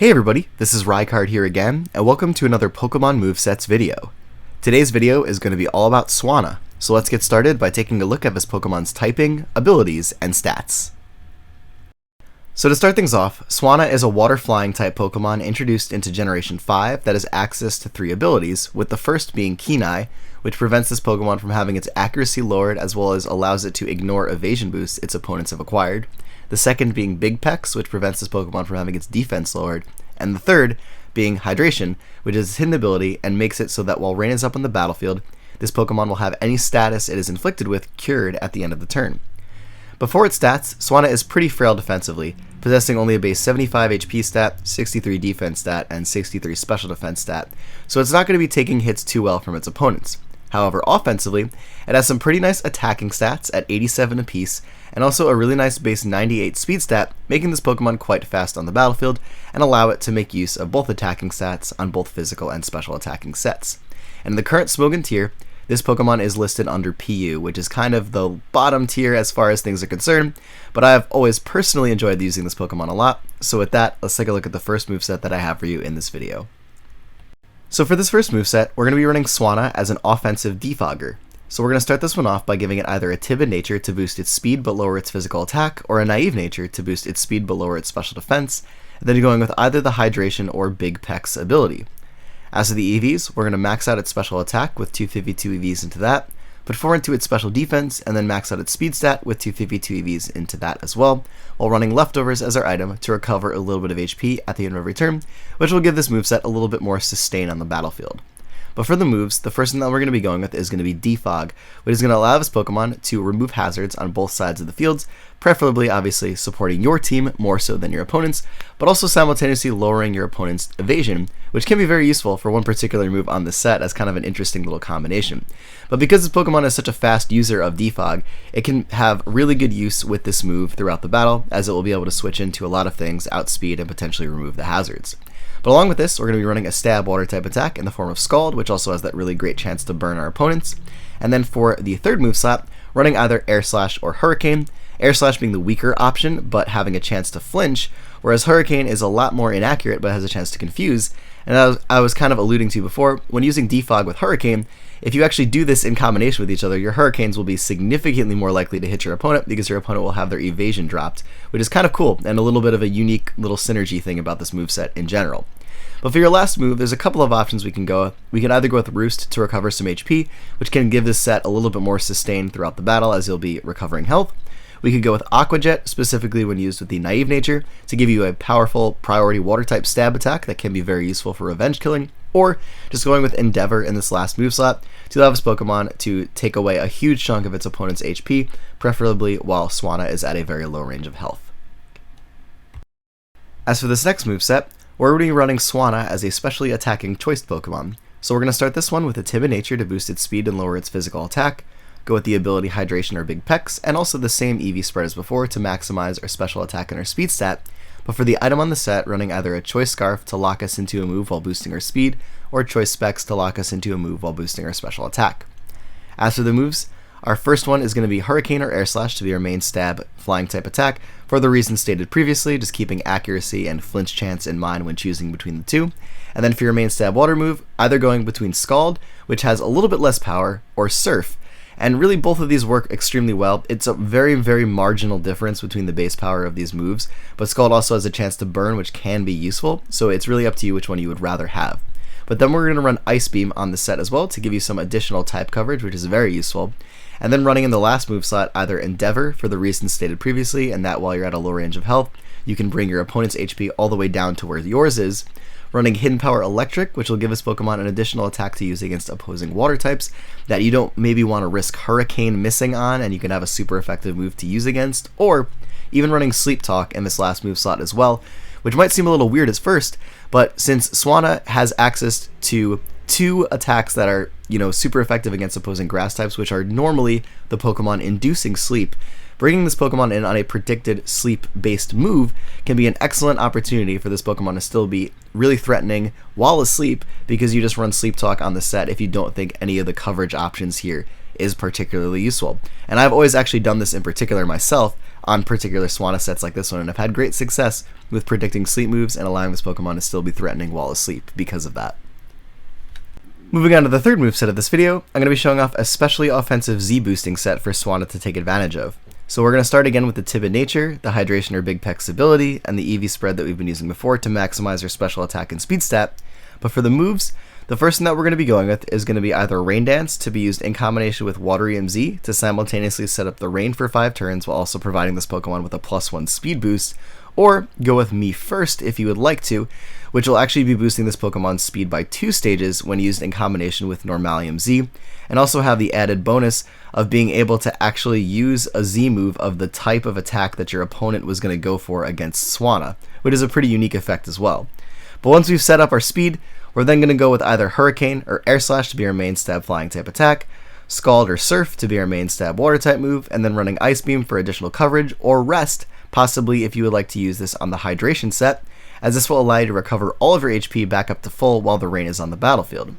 Hey everybody, this is Rykard here again, and welcome to another Pokemon Movesets video. Today's video is going to be all about Swanna, so let's get started by taking a look at this Pokemon's typing, abilities, and stats. So to start things off, Swanna is a water-flying type Pokemon introduced into Generation 5 that has access to 3 abilities, with the first being Keen-Eye, which prevents this Pokemon from having its accuracy lowered as well as allows it to ignore evasion boosts its opponents have acquired. The second being Big Pecs, which prevents this Pokemon from having its defense lowered. And the third being Hydration, which is its hidden ability and makes it so that while rain is up on the battlefield, this Pokemon will have any status it is inflicted with cured at the end of the turn. Before its stats, Swanna is pretty frail defensively, possessing only a base 75 HP stat, 63 defense stat, and 63 special defense stat, so it's not going to be taking hits too well from its opponents. However, offensively, it has some pretty nice attacking stats at 87 apiece, and also a really nice base 98 speed stat, making this Pokemon quite fast on the battlefield, and allow it to make use of both attacking stats on both physical and special attacking sets. And in the current Smogon tier, this Pokemon is listed under PU, which is kind of the bottom tier as far as things are concerned, but I've always personally enjoyed using this Pokemon a lot, so with that, let's take a look at the first moveset that I have for you in this video. So for this first moveset, we're going to be running Swanna as an offensive Defogger. So we're going to start this one off by giving it either a Timid nature to boost its speed but lower its physical attack, or a Naive nature to boost its speed but lower its special defense, and then going with either the Hydration or Big Pecs ability. As for the EVs, we're going to max out its special attack with 252 EVs into that, put 4 into its special defense, and then max out its speed stat with 252 EVs into that as well, while running leftovers as our item to recover a little bit of HP at the end of every turn, which will give this moveset a little bit more sustain on the battlefield. But for the moves, the first thing that we're going to be going with is going to be Defog, which is going to allow this Pokemon to remove hazards on both sides of the fields, preferably obviously supporting your team more so than your opponent's, but also simultaneously lowering your opponent's evasion, which can be very useful for one particular move on the set as kind of an interesting little combination. But because this Pokemon is such a fast user of Defog, it can have really good use with this move throughout the battle, as it will be able to switch into a lot of things, outspeed, and potentially remove the hazards. But along with this, we're going to be running a stab water type attack in the form of Scald, which also has that really great chance to burn our opponents. And then for the third moveset, running either Air Slash or Hurricane, Air Slash being the weaker option, but having a chance to flinch, whereas Hurricane is a lot more inaccurate, but has a chance to confuse. And I was kind of alluding to before, when using Defog with Hurricane, if you actually do this in combination with each other, your Hurricanes will be significantly more likely to hit your opponent because your opponent will have their evasion dropped, which is kind of cool and a little bit of a unique little synergy thing about this moveset in general. But for your last move, there's a couple of options we can go with. We can either go with Roost to recover some HP, which can give this set a little bit more sustain throughout the battle as you'll be recovering health. We could go with Aqua Jet, specifically when used with the Naive nature, to give you a powerful priority water type stab attack that can be very useful for revenge killing, or just going with Endeavor in this last move slot to allow this Pokemon to take away a huge chunk of its opponent's HP, preferably while Swanna is at a very low range of health. As for this next moveset, we're already running Swanna as a specially attacking choiced Pokemon, so we're going to start this one with a Timid nature to boost its speed and lower its physical attack, go with the ability Hydration or Big Pecs, and also the same EV spread as before to maximize our special attack and our speed stat, but for the item on the set, running either a Choice Scarf to lock us into a move while boosting our speed, or Choice Specs to lock us into a move while boosting our special attack. As for the moves, our first one is going to be Hurricane or Air Slash to be our main stab flying type attack, for the reasons stated previously, just keeping accuracy and flinch chance in mind when choosing between the two. And then for your main stab water move, either going between Scald, which has a little bit less power, or Surf. And really both of these work extremely well. It's a very, very marginal difference between the base power of these moves, but Scald also has a chance to burn, which can be useful, so it's really up to you which one you would rather have. But then we're going to run Ice Beam on the set as well to give you some additional type coverage, which is very useful. And then running in the last move slot, either Endeavor for the reasons stated previously, and that while you're at a low range of health, you can bring your opponent's HP all the way down to where yours is. Running Hidden Power Electric, which will give this Pokemon an additional attack to use against opposing water types that you don't maybe want to risk Hurricane missing on, and you can have a super effective move to use against. Or even running Sleep Talk in this last move slot as well, which might seem a little weird at first, but since Swanna has access to 2 attacks that are, super effective against opposing grass types, which are normally the Pokemon inducing sleep, bringing this Pokemon in on a predicted sleep-based move can be an excellent opportunity for this Pokemon to still be really threatening while asleep, because you just run Sleep Talk on the set if you don't think any of the coverage options here is particularly useful. And I've always actually done this in particular myself on particular Swanna sets like this one, and I've had great success with predicting sleep moves and allowing this Pokemon to still be threatening while asleep because of that. Moving on to the third moveset of this video, I'm going to be showing off a specially offensive Z-boosting set for Swanna to take advantage of. So we're going to start again with the Timid nature, the hydration or big peck's ability, and the EV spread that we've been using before to maximize our special attack and speed stat. But for the moves, the first thing that we're going to be going with is going to be either Rain Dance to be used in combination with Watery MZ to simultaneously set up the rain for 5 turns while also providing this Pokemon with a +1 speed boost, or go with Me First if you would like to, which will actually be boosting this Pokemon's speed by 2 stages when used in combination with Normalium Z, and also have the added bonus of being able to actually use a Z move of the type of attack that your opponent was going to go for against Swanna, which is a pretty unique effect as well. But once we've set up our speed, we're then going to go with either Hurricane or Air Slash to be our main stab flying type attack, Scald or Surf to be our main stab water type move, and then running Ice Beam for additional coverage, or Rest, possibly if you would like to use this on the Hydration set, as this will allow you to recover all of your HP back up to full while the rain is on the battlefield.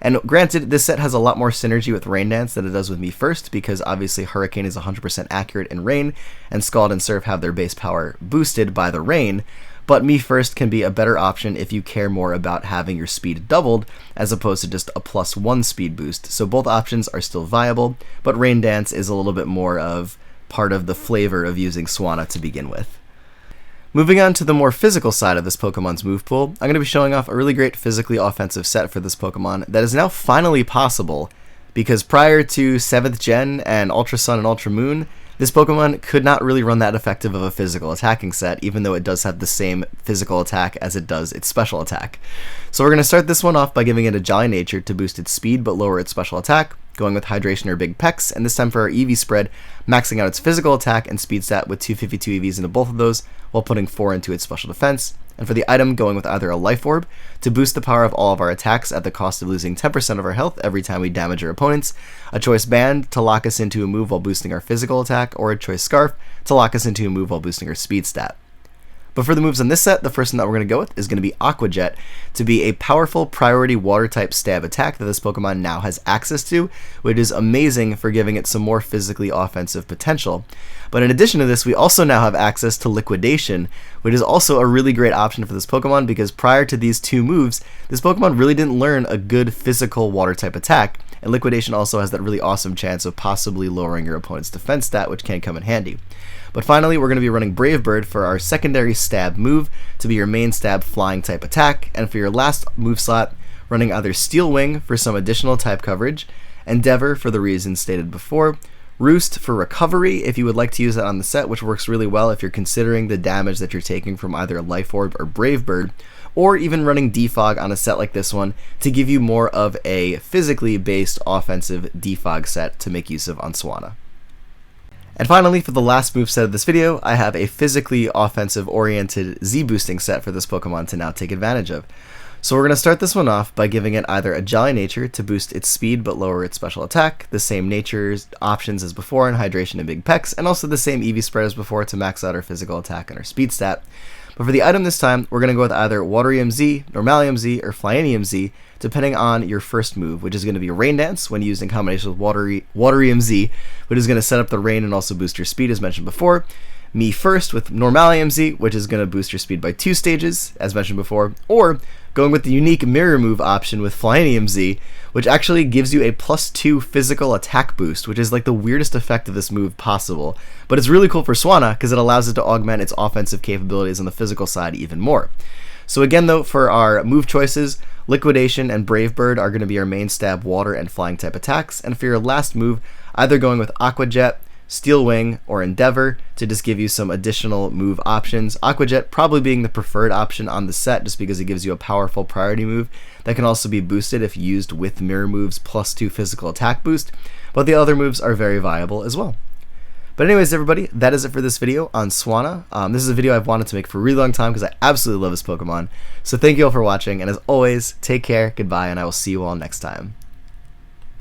And granted, this set has a lot more synergy with Rain Dance than it does with Me First, because obviously Hurricane is 100% accurate in rain, and Scald and Surf have their base power boosted by the rain, but Me First can be a better option if you care more about having your speed doubled, as opposed to just a +1 speed boost. So both options are still viable, but Rain Dance is a little bit more of part of the flavor of using Swanna to begin with. Moving on to the more physical side of this Pokemon's move pool, I'm going to be showing off a really great physically offensive set for this Pokemon that is now finally possible, because prior to 7th Gen and Ultra Sun and Ultra Moon, this Pokemon could not really run that effective of a physical attacking set, even though it does have the same physical attack as it does its special attack. So we're going to start this one off by giving it a Jolly Nature to boost its speed but lower its special attack, going with Hydration or Big Pecs, and this time for our EV spread, maxing out its physical attack and speed stat with 252 EVs into both of those, while putting 4 into its special defense. And for the item, going with either a Life Orb to boost the power of all of our attacks at the cost of losing 10% of our health every time we damage our opponents, a Choice Band to lock us into a move while boosting our physical attack, or a Choice Scarf to lock us into a move while boosting our speed stat. But for the moves on this set, the first one that we're going to go with is going to be Aqua Jet to be a powerful priority water type stab attack that this Pokemon now has access to, which is amazing for giving it some more physically offensive potential. But in addition to this, we also now have access to Liquidation, which is also a really great option for this Pokemon, because prior to these 2 moves, this Pokemon really didn't learn a good physical water type attack, and Liquidation also has that really awesome chance of possibly lowering your opponent's defense stat, which can come in handy. But finally, we're going to be running Brave Bird for our secondary stab move to be your main stab flying type attack, and for your last move slot, running either Steel Wing for some additional type coverage, Endeavor for the reasons stated before, Roost for recovery if you would like to use that on the set, which works really well if you're considering the damage that you're taking from either Life Orb or Brave Bird, or even running Defog on a set like this one to give you more of a physically based offensive Defog set to make use of on Swanna. And finally, for the last moveset of this video, I have a physically offensive oriented Z-boosting set for this Pokemon to now take advantage of. So we're going to start this one off by giving it either a Jolly Nature to boost its speed but lower its special attack, the same nature's options as before in Hydration and Big Pecs, and also the same EV spread as before to max out our physical attack and our speed stat. But for the item this time, we're going to go with either Watery MZ, Normalium Z, or Flyinium Z, depending on your first move, which is going to be Rain Dance when used in combination with Watery MZ, which is going to set up the rain and also boost your speed as mentioned before. Me First with Normalium Z, which is going to boost your speed by 2 stages, as mentioned before, or going with the unique Mirror Move option with Flyinium Z, which actually gives you a +2 physical attack boost, which is like the weirdest effect of this move possible. But it's really cool for Swanna because it allows it to augment its offensive capabilities on the physical side even more. So again though, for our move choices, Liquidation and Brave Bird are going to be our main stab water and flying type attacks, and for your last move, either going with Aqua Jet, Steel Wing, or Endeavor to just give you some additional move options. Aqua Jet probably being the preferred option on the set just because it gives you a powerful priority move that can also be boosted if used with Mirror Move's +2 physical attack boost, but the other moves are very viable as well. But anyways, everybody, that is it for this video on Swanna. This is a video I've wanted to make for a really long time because I absolutely love this Pokemon. So thank you all for watching, and as always, take care, goodbye, and I will see you all next time.